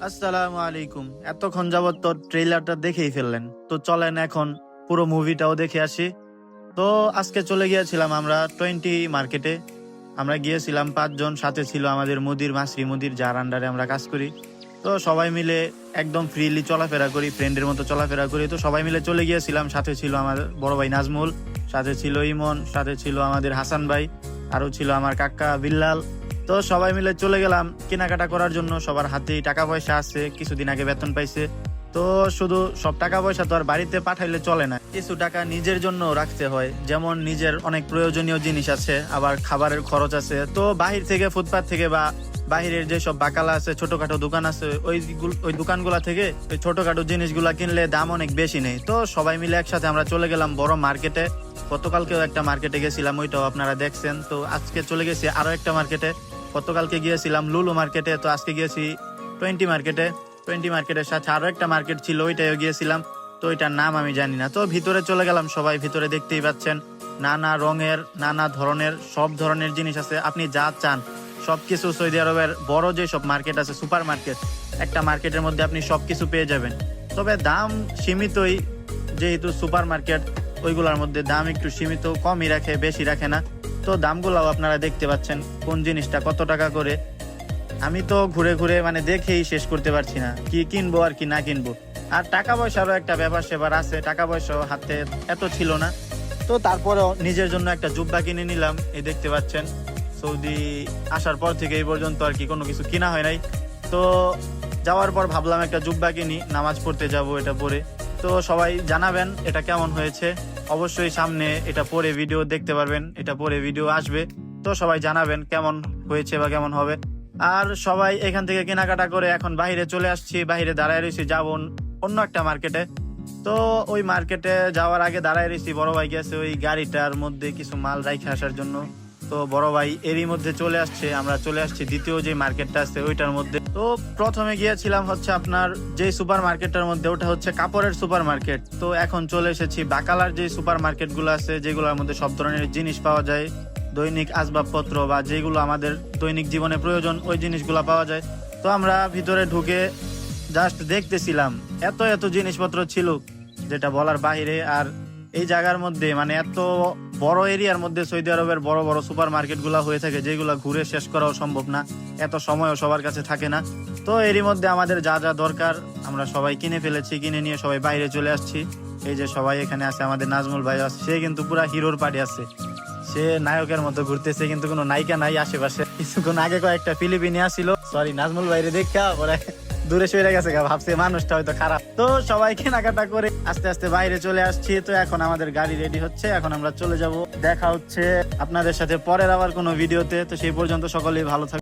আসসালামু আলাইকুম। এতক্ষণ যাবত তো ট্রেইলারটা দেখেই ফেললেন, তো চলেন এখন পুরো মুভিটাও দেখে আসি। তো আজকে চলে গিয়েছিলাম আমরা 20 মার্কেটে। আমরা গিয়েছিলাম 5 জন, সাথে ছিল আমাদের মুদির মাসরি মুদির, যার আন্ডারে আমরা কাজ করি। তো সবাই মিলে একদম ফ্রিলি চলাফেরা করি, ফ্রেন্ডের মতো চলাফেরা করি। তো সবাই মিলে চলে গিয়েছিলাম, সাথে ছিল আমার বড় ভাই নাজমুল, সাথে ছিল ইমন, সাথে ছিল আমাদের হাসান ভাই, আরও ছিল আমার কাকা বিল্লাল। তো সবাই মিলে চলে গেলাম কেনাকাটা করার জন্য। সবার হাতেই টাকা পয়সা আছে, কিছুদিন আগে বেতন পাইছে। তো শুধু সব টাকা পয়সা তো আর বাড়িতে পাঠাইলে চলে না, কিছু টাকা নিজের জন্য রাখতে হয়। যেমন নিজের অনেক প্রয়োজনীয় জিনিস আছে, আবার খাবারের খরচ আছে। তো বাহির থেকে, ফুটপাথ থেকে বা বাহিরের যেসব বাকালা আছে, ছোটখাটো দোকান আছে, ওই দোকানগুলা থেকে ওই ছোটখাটো জিনিসগুলা কিনলে দাম অনেক বেশি নেই। তো সবাই মিলে একসাথে আমরা চলে গেলাম বড় মার্কেটে। গতকালকেও একটা মার্কেটে গেছিলাম, ওইটাও আপনারা দেখছেন। তো আজকে চলে গেছি আরো একটা মার্কেটে। গতকালকে গিয়েছিলাম লুলু মার্কেটে, তো আজকে গিয়েছি 20 মার্কেটে। 20 মার্কেটের সাথে আরো একটা মার্কেট ছিল, ওইটাও গিয়েছিলাম। তো ওইটার নাম আমি জানি না। তো ভিতরে চলে গেলাম, সবাই ভিতরে দেখতেই পাচ্ছেন নানা রঙের, নানা ধরনের, সব ধরনের জিনিস আছে। আপনি যা চান সবকিছু সৌদি আরবের বড় যে সব মার্কেট আছে, সুপার মার্কেট, একটা মার্কেটের মধ্যে আপনি সবকিছু পেয়ে যাবেন। তবে দাম সীমিতই, যেহেতু সুপার মার্কেট, ওইগুলোর মধ্যে দাম একটু সীমিত, কমই রাখে, বেশি রাখে না। তো দামগুলাও আপনারা দেখতে পাচ্ছেন, কোন জিনিসটা কত টাকা করে। আমি তো ঘুরে ঘুরে মানে দেখেই শেষ করতে পারছি না কি কিনবো আর কি না কিনবো। আর টাকা পয়সারও একটা ব্যাপার সেবার আছে, টাকা পয়সাও হাতে এত ছিল না। তো তারপরেও নিজের জন্য একটা জুব্বা কিনে নিলাম। এই দেখতে পাচ্ছেন, সৌদি আসার পর থেকে এই পর্যন্ত আর কি কোনো কিছু কিনা হয় নাই। তো যাওয়ার পর ভাবলাম একটা জুব্বা কিনি, নামাজ পড়তে যাব এটা পরে। তো সবাই জানাবেন এটা কেমন হয়েছে। অবশ্যই সামনে এটা পরে ভিডিও দেখতে পারবেন, এটা পরে ভিডিও আসবে। তো সবাই জানাবেন কেমন হয়েছে বা কেমন হবে। আর সবাই এখান থেকে কেনাকাটা করে এখন বাইরে চলে আসছি, বাইরে দাঁড়ায় রয়েছি, যাবো অন্য একটা মার্কেটে। তো ওই মার্কেটে যাওয়ার আগে দাঁড়ায় রয়েছি, বড় ভাই গেছে ওই গাড়িটার মধ্যে কিছু মাল রাইখে আসার জন্য। তো বড় ভাই এরই মধ্যে চলে আসছে, আমরা চলে আসছি দ্বিতীয় যে মার্কেটটা আছে ওইটার মধ্যে। তো প্রথমে গিয়েছিলাম হচ্ছে আপনার যে সুপার মার্কেটটার মধ্যে, ওটা হচ্ছে কাপড়ের সুপার মার্কেট। তো এখন চলে এসেছি বাকালার যে সুপার মার্কেট গুলো আছে, যেগুলোর মধ্যে সব ধরনের জিনিস পাওয়া যায়, দৈনিক আসবাবপত্র বা যেগুলো আমাদের দৈনিক জীবনে প্রয়োজন, ওই জিনিসগুলো পাওয়া যায়। তো আমরা ভিতরে ঢুকে জাস্ট দেখতেছিলাম, এত এত জিনিসপত্র ছিল যেটা বলার বাহিরে। আর এই জায়গার মধ্যে মানে এত বড় এরিয়ার মধ্যে সৌদি আরবের বড় বড় সুপার মার্কেট গুলা হয়ে থাকে, যেগুলো ঘুরে শেষ করাও সম্ভব না, এত সময়ও সবার কাছে থাকে না। তো এরই মধ্যে আমাদের যা যা দরকার আমরা সবাই কিনে ফেলেছি, কিনে নিয়ে সবাই বাইরে চলে আসছি। এই যে সবাই এখানে আছে, আমাদের নাজমুল ভাই আছে, সে কিন্তু পুরা হিরোর পার্টি আছে, সে নায়কের মতো ঘুরতেছে, কিন্তু কোনো নায়িকা নাই আশেপাশে। কিছুক্ষণ আগে কয়েকটা ফিলিপিনি আসছিল, সরি নাজমুল ভাইরে দেখা ওরা দূরে সরে গেছে, ভাবছে মানুষটা হয়তো খারাপ। তো সবাই কেনাকাটা করে আস্তে আস্তে বাইরে চলে আসছি। তো এখন আমাদের গাড়ি রেডি হচ্ছে, এখন আমরা চলে যাব। দেখা হচ্ছে আপনাদের সাথে পরের আবার কোনো ভিডিওতে। তো সেই পর্যন্ত সকলেই ভালো থাকবে।